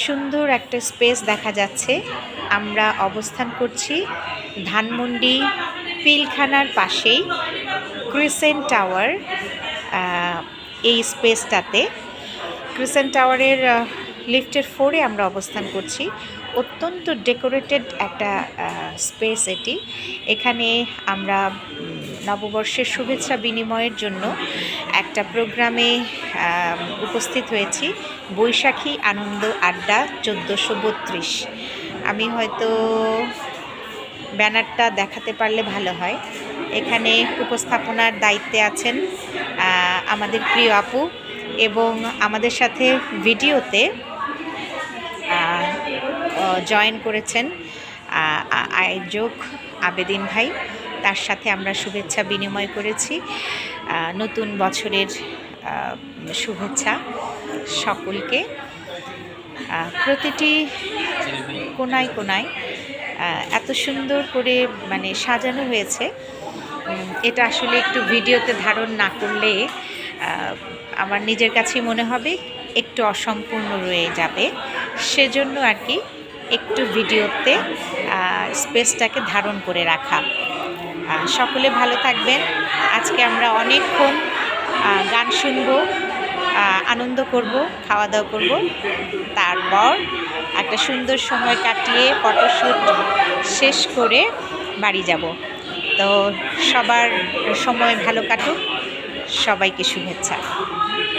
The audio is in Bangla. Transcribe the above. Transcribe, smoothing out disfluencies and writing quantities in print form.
সুন্দর একটা স্পেস দেখা যাচ্ছে। আমরা অবস্থান করছি ধানমন্ডি পিলখানার পাশেই ক্রিসেন্ট টাওয়ার, এই স্পেসটাতে। ক্রিসেন্ট টাওয়ারের লিফটের 4-এ আমরা অবস্থান করছি। অত্যন্ত ডেকোরেটেড একটা স্পেস এটি। এখানে আমরা নববর্ষের শুভেচ্ছা বিনিময়ের জন্য একটা প্রোগ্রামে উপস্থিত হয়েছি, বৈশাখী আনন্দ আড্ডা 1432। আমি হয়তো ব্যানারটা দেখাতে পারলে ভালো হয়। এখানে উপস্থাপনার দায়িত্বে আছেন আমাদের প্রিয় আপু, এবং আমাদের সাথে ভিডিওতে জয়েন করেছেন আয়োজক আবেদিন ভাই। তার সাথে আমরা শুভেচ্ছা বিনিময় করেছি। নতুন বছরের শুভেচ্ছা সকলকে। প্রতিটি কোনায় কোনায় এত সুন্দর করে মানে সাজানো হয়েছে, এটা আসলে একটু ভিডিওতে ধারণ না করলে আমার নিজের কাছেই মনে হবে একটু অসম্পূর্ণ রয়ে যাবে। সেজন্য আর কি একটু ভিডিওতে স্পেসটাকে ধারণ করে রাখা। সকলে ভালো থাকবেন। আজকে আমরা অনেকক্ষণ গান শুনবো, আনন্দ করব, খাওয়া দাওয়া করব, তারপর একটা সুন্দর সময় কাটিয়ে ফটোশ্যুট শেষ করে বাড়ি যাব। তো সবার সময় ভালো কাটুক, সবাইকে শুভেচ্ছা।